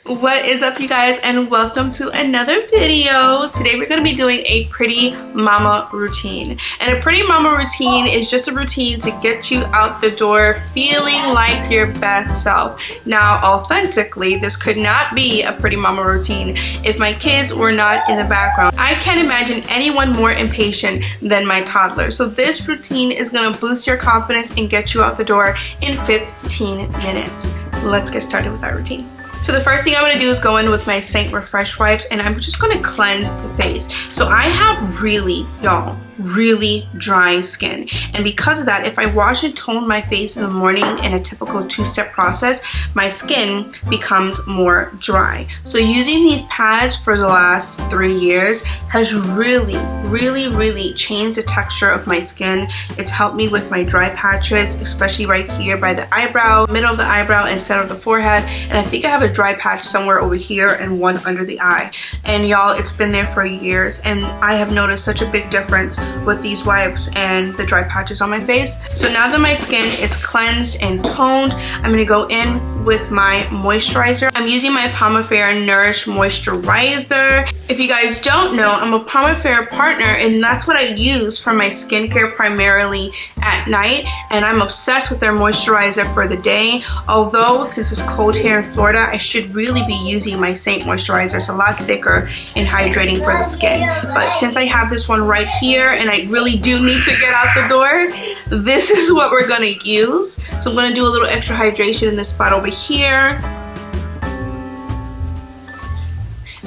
What is up, you guys, and welcome to another video. Today we're going to be doing a pretty mama routine, and a pretty mama routine is just a routine to get you out the door feeling like your best self. Now, authentically, this could not be a pretty mama routine if my kids were not in the background. I can't imagine anyone more impatient than my toddler. So this routine is going to boost your confidence and get you out the door in 15 minutes. Let's get started with our routine. So the first thing I'm going to do is go in with my Saint Refresh wipes, and I'm just going to cleanse the face. So I have really dry skin, and because of that, if I wash and tone my face in the morning in a typical two-step process, my skin becomes more dry. So using these pads for the last 3 years has really changed the texture of my skin. It's helped me with my dry patches, especially right here by the eyebrow, middle of the eyebrow, and center of the forehead. And I think I have a dry patch somewhere over here and one under the eye. And y'all, it's been there for years, and I have noticed such a big difference with these wipes and the dry patches on my face. So now that my skin is cleansed and toned, I'm going to go in with my moisturizer. I'm using my Palmafair Nourish Moisturizer. If you guys don't know, I'm a Palmafair partner, and that's what I use for my skincare primarily at night, and I'm obsessed with their moisturizer for the day. Although since it's cold here in Florida, I should really be using my Saint moisturizer. It's a lot thicker and hydrating for the skin, but since I have this one right here and I really do need to get out the door, this is what we're gonna use. So I'm gonna do a little extra hydration in this spot over here.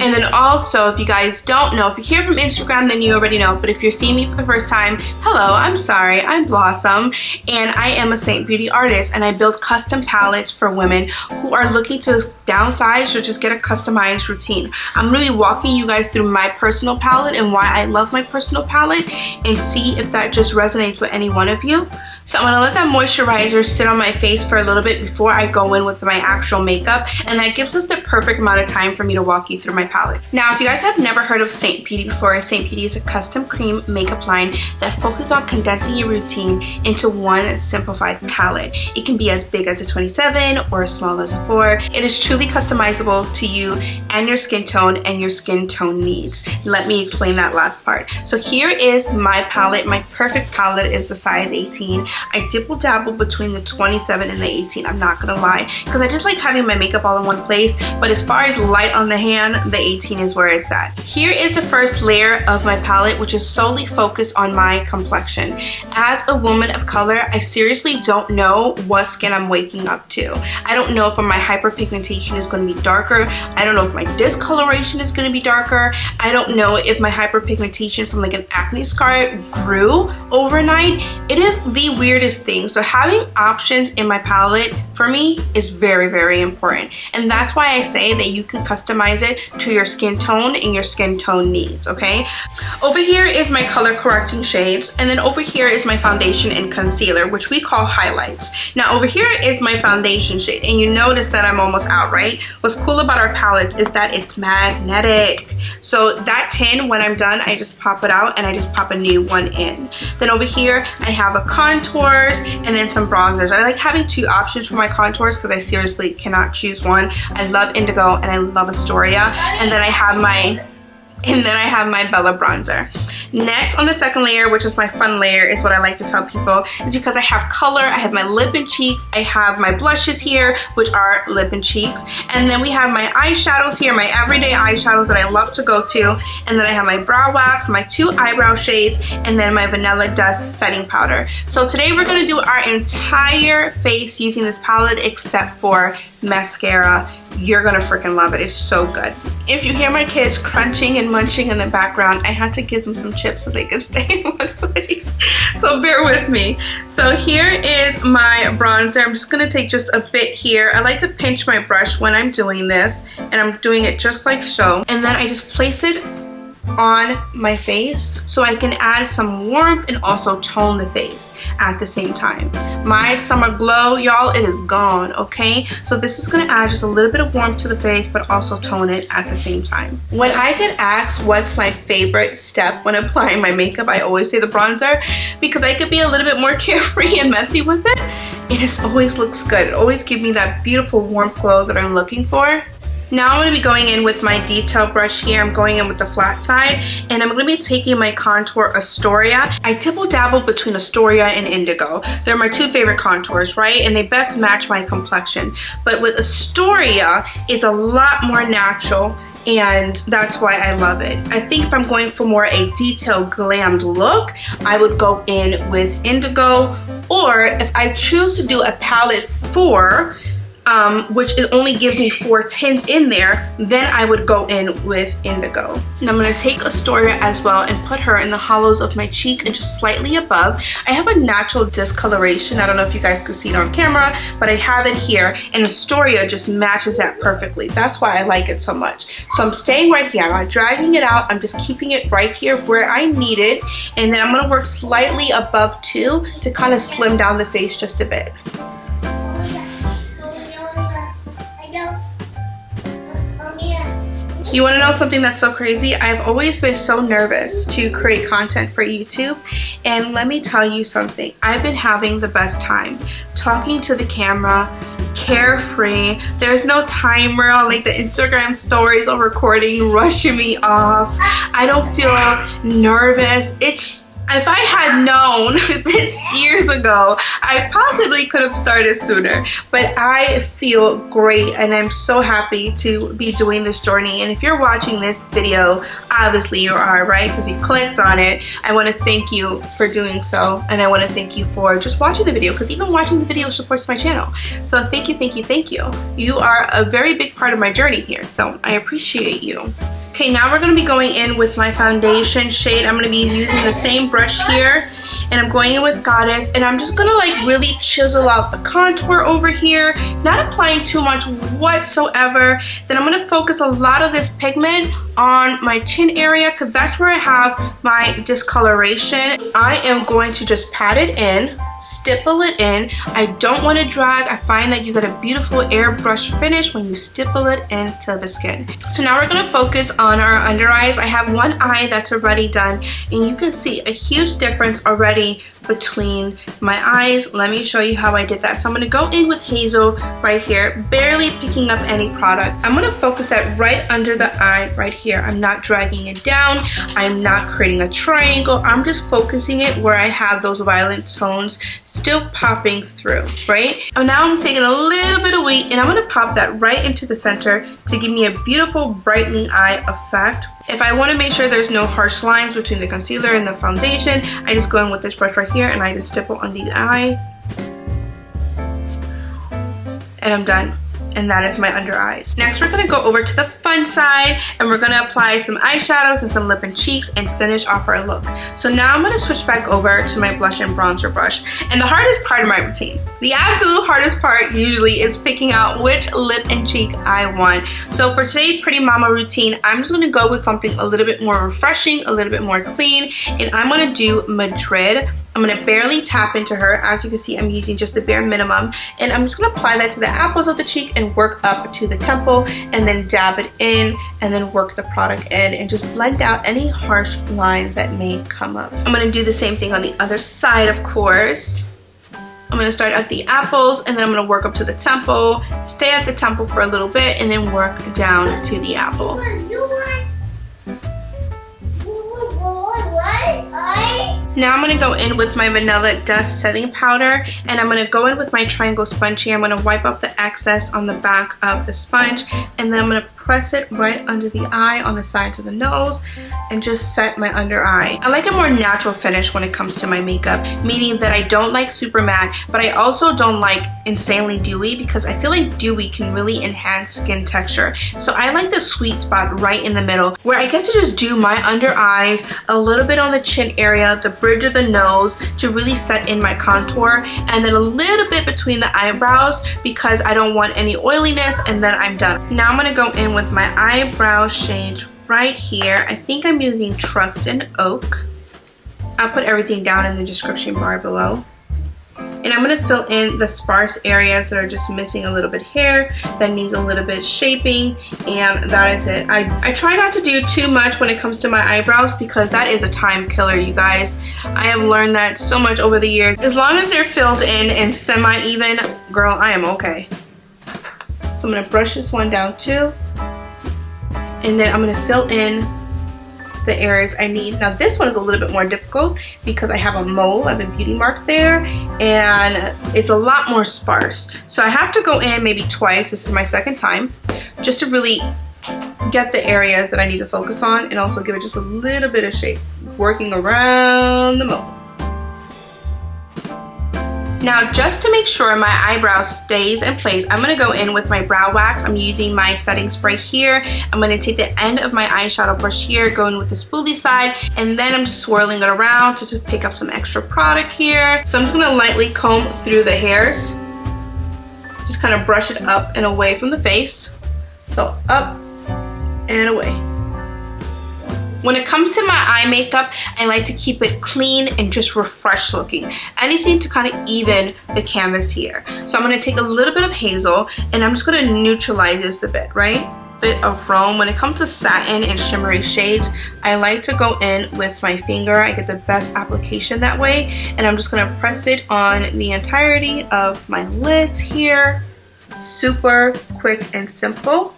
And then also, if you guys don't know, if you're here from Instagram, then you already know. But if you're seeing me for the first time, hello, I'm sorry, I'm Blossom, and I am a Saint Beauty artist, and I build custom palettes for women who are looking to downsize or just get a customized routine. I'm really walking you guys through my personal palette and why I love my personal palette, and see if that just resonates with any one of you. So I'm gonna let that moisturizer sit on my face for a little bit before I go in with my actual makeup, and that gives us the perfect amount of time for me to walk you through my palette. Now, if you guys have never heard of Saint Beauty before, Saint Beauty is a custom cream makeup line that focuses on condensing your routine into one simplified palette. It can be as big as a 27 or as small as a 4. It is truly customizable to you and your skin tone and your skin tone needs. Let me explain that last part. So here is my palette. My perfect palette is the size 18. I dibble dabble between the 27 and the 18, I'm not gonna lie, because I just like having my makeup all in one place. But as far as light on the hand, the 18 is where it's at. Here is the first layer of my palette, which is solely focused on my complexion. As a woman of color, I seriously don't know what skin I'm waking up to. I don't know if my hyperpigmentation is going to be darker. I don't know if my discoloration is going to be darker. I don't know if my hyperpigmentation from like an acne scar grew overnight. It is the weirdest thing. So having options in my palette for me is very important, and that's why I say that you can customize it to your skin tone and your skin tone needs. Okay, over here is my color correcting shades, and then over here is my foundation and concealer, which we call highlights. Now over here is my foundation shade, and you notice that I'm almost out, right? What's cool about our palettes is that it's magnetic, so that tin, when I'm done, I just pop it out and I just pop a new one in. Then over here I have a contours and then some bronzers. I like having two options for my contours because I seriously cannot choose one. I love indigo and I love Astoria, and then I have my Bella bronzer. Next, on the second layer, which is my fun layer, is what I like to tell people, is because I have color. I have my lip and cheeks. I have my blushes here, which are lip and cheeks. And then we have my eyeshadows here, my everyday eyeshadows that I love to go to. And then I have my brow wax, my 2 eyebrow shades, and then my Vanilla Dust setting powder. So today we're going to do our entire face using this palette except for mascara. You're gonna freaking love it. It's so good. If you hear my kids crunching and munching in the background, I had to give them some chips so they could stay in one place. So bear with me. So here is my bronzer. I'm just gonna take just a bit here. I like to pinch my brush when I'm doing this, and I'm doing it just like so. And then I just place it on my face so I can add some warmth and also tone the face at the same time. My summer glow, y'all, it is gone, okay? So this is gonna add just a little bit of warmth to the face but also tone it at the same time. When I get asked what's my favorite step when applying my makeup, I always say the bronzer, because I could be a little bit more carefree and messy with it. It just always looks good. It always gives me that beautiful warm glow that I'm looking for. Now I'm going to be going in with my detail brush here. I'm going in with the flat side, and I'm going to be taking my contour Astoria. I dibble dabble between Astoria and Indigo. They're my two favorite contours, right? And they best match my complexion. But with Astoria, it's a lot more natural, and that's why I love it. I think if I'm going for more a detailed glammed look, I would go in with Indigo, or if I choose to do a palette 4, which it only gives me 4 tints in there, then I would go in with Indigo. And I'm going to take Astoria as well and put her in the hollows of my cheek and just slightly above. I have a natural discoloration. I don't know if you guys can see it on camera, but I have it here, and Astoria just matches that perfectly. That's why I like it so much. So I'm staying right here. I'm not dragging it out. I'm just keeping it right here where I need it. And then I'm going to work slightly above too to kind of slim down the face just a bit. You want to know something that's so crazy? I've always been so nervous to create content for YouTube, and let me tell you something. I've been having the best time talking to the camera, carefree. There's no timer on like the Instagram stories or recording rushing me off. I don't feel nervous. If I had known this years ago, I possibly could have started sooner. But I feel great, and I'm so happy to be doing this journey. And if you're watching this video, obviously you are, right? Because you clicked on it. I want to thank you for doing so, and I want to thank you for just watching the video, because even watching the video supports my channel. So thank you, thank you, thank you. You are a very big part of my journey here, so I appreciate you. Okay, now we're going to be going in with my foundation shade. I'm going to be using the same brush here, and I'm going in with Goddess, and I'm just going to like really chisel out the contour over here, not applying too much whatsoever. Then I'm going to focus a lot of this pigment on my chin area, because that's where I have my discoloration. I am going to just pat it in, stipple it in. I don't want to drag. I find that you get a beautiful airbrush finish when you stipple it into the skin. So now we're going to focus on our under eyes. I have one eye that's already done, and you can see a huge difference already between my eyes. Let me show you how I did that. So I'm going to go in with Hazel right here, barely picking up any product. I'm going to focus that right under the eye right here. I'm not dragging it down. I'm not creating a triangle. I'm just focusing it where I have those violet tones still popping through, right? And now I'm taking a little bit of weight, and I'm going to pop that right into the center to give me a beautiful brightening eye effect. If I want to make sure there's no harsh lines between the concealer and the foundation, I just go in with this brush right here, and I just stipple under the eye, and I'm done. And that is my under eyes. Next, we're going to go over to the fun side, and we're going to apply some eyeshadows and some lip and cheeks and finish off our look. So now I'm going to switch back over to my blush and bronzer brush. And the hardest part of my routine, the absolute hardest part usually, is picking out which lip and cheek I want. So for today's Pretty Mama routine, I'm just going to go with something a little bit more refreshing, a little bit more clean, and I'm going to do Madrid. I'm going to barely tap into her. As you can see, I'm using just the bare minimum, and I'm just going to apply that to the apples of the cheek and work up to the temple, and then dab it in, and then work the product in, and just blend out any harsh lines that may come up. I'm going to do the same thing on the other side, of course. I'm going to start at the apples, and then I'm going to work up to the temple, stay at the temple for a little bit, and then work down to the apple. Now I'm going to go in with my Vanilla Dust Setting Powder, and I'm going to go in with my triangle sponge here. I'm going to wipe up the excess on the back of the sponge, and then I'm going to press it right under the eye on the sides of the nose and just set my under eye. I like a more natural finish when it comes to my makeup, meaning that I don't like super matte, but I also don't like insanely dewy, because I feel like dewy can really enhance skin texture. So I like the sweet spot right in the middle, where I get to just do my under eyes, a little bit on the chin area, the bridge of the nose to really set in my contour, and then a little bit between the eyebrows because I don't want any oiliness, and then I'm done. Now I'm going to go in with my eyebrow shade right here. I think I'm using Trust and Oak. I'll put everything down in the description bar below. And I'm going to fill in the sparse areas that are just missing a little bit hair, that needs a little bit shaping, and that is it. I try not to do too much when it comes to my eyebrows, because that is a time killer, you guys. I have learned that so much over the years. As long as they're filled in and semi-even, girl, I am okay. So I'm going to brush this one down too. And then I'm going to fill in the areas I need. Now this one is a little bit more difficult because I have a mole, I have a beauty mark there, and it's a lot more sparse. So I have to go in maybe twice, this is my second time, just to really get the areas that I need to focus on and also give it just a little bit of shape, working around the mole. Now, just to make sure my eyebrow stays in place, I'm going to go in with my brow wax. I'm using my setting spray here. I'm going to take the end of my eyeshadow brush here, go in with the spoolie side, and then I'm just swirling it around to pick up some extra product here. So I'm just going to lightly comb through the hairs. Just kind of brush it up and away from the face. So up and away. When it comes to my eye makeup, I like to keep it clean and just refreshed looking. Anything to kind of even the canvas here. So I'm going to take a little bit of hazel and I'm just going to neutralize this a bit, right? Bit of chrome. When it comes to satin and shimmery shades, I like to go in with my finger. I get the best application that way. And I'm just going to press it on the entirety of my lids here. Super quick and simple.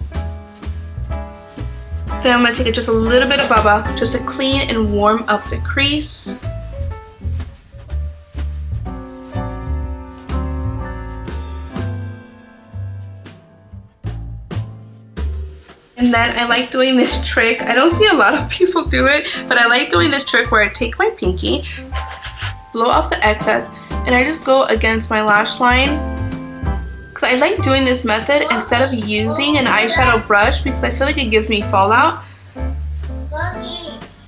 Then I'm going to take just a little bit of Bubba just to clean and warm up the crease. And then I like doing this trick. I don't see a lot of people do it, but I like doing this trick where I take my pinky, blow off the excess, and I just go against my lash line. I like doing this method instead of using an eyeshadow brush because I feel like it gives me fallout.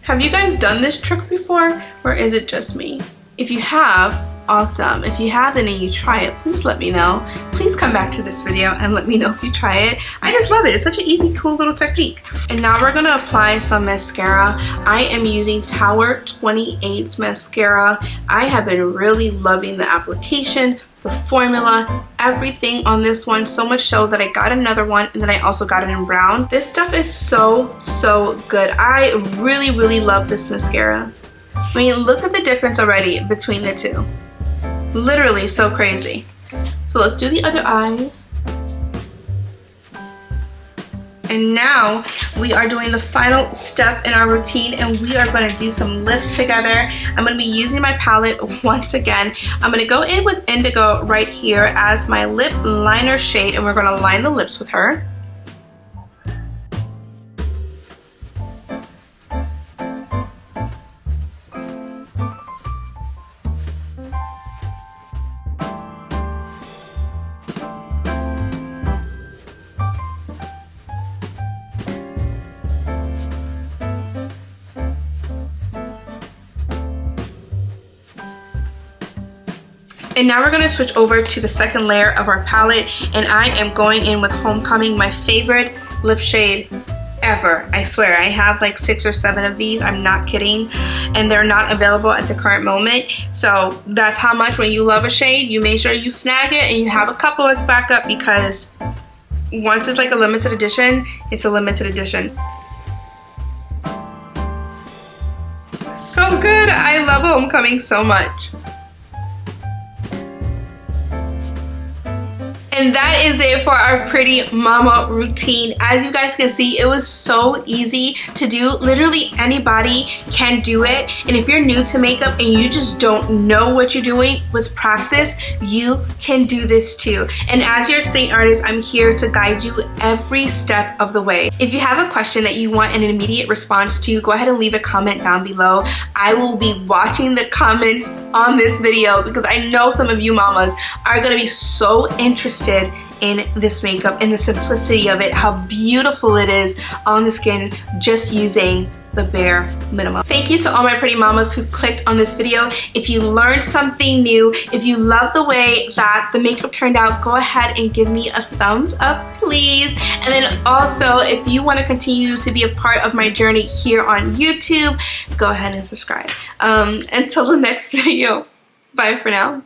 Have you guys done this trick before, or is it just me? If you have, awesome. If you haven't and you try it, please let me know. Please come back to this video and let me know if you try it. I just love it. It's such an easy, cool little technique. And now we're gonna apply some mascara. I am using Tower 28 mascara. I have been really loving the application, the formula, everything on this one, so much so that I got another one and then I also got it in brown. This stuff is so good. I really love this mascara. I mean, look at the difference already between the two. Literally so crazy. So let's do the other eye. And now we are doing the final step in our routine and we are going to do some lips together. I'm going to be using my palette once again. I'm going to go in with Indigo right here as my lip liner shade and we're going to line the lips with her. And now we're going to switch over to the second layer of our palette and I am going in with Homecoming, my favorite lip shade ever. I swear, I have like 6 or 7 of these, I'm not kidding, and they're not available at the current moment. So that's how much when you love a shade, you make sure you snag it and you have a couple as backup because once it's like a limited edition, it's a limited edition. So good, I love Homecoming so much. And that is it for our Pretty Mama routine. As you guys can see, it was so easy to do. Literally anybody can do it. And if you're new to makeup and you just don't know what you're doing, with practice, you can do this too. And as your Saint artist, I'm here to guide you every step of the way. If you have a question that you want an immediate response to, go ahead and leave a comment down below. I will be watching the comments on this video because I know some of you mamas are gonna be so interested in this makeup and the simplicity of it, how beautiful it is on the skin just using the bare minimum. Thank you to all my pretty mamas who clicked on this video. If you learned something new, if you love the way that the makeup turned out, go ahead and give me a thumbs up, please. And then also, if you want to continue to be a part of my journey here on YouTube, go ahead and subscribe. Until the next video, bye for now.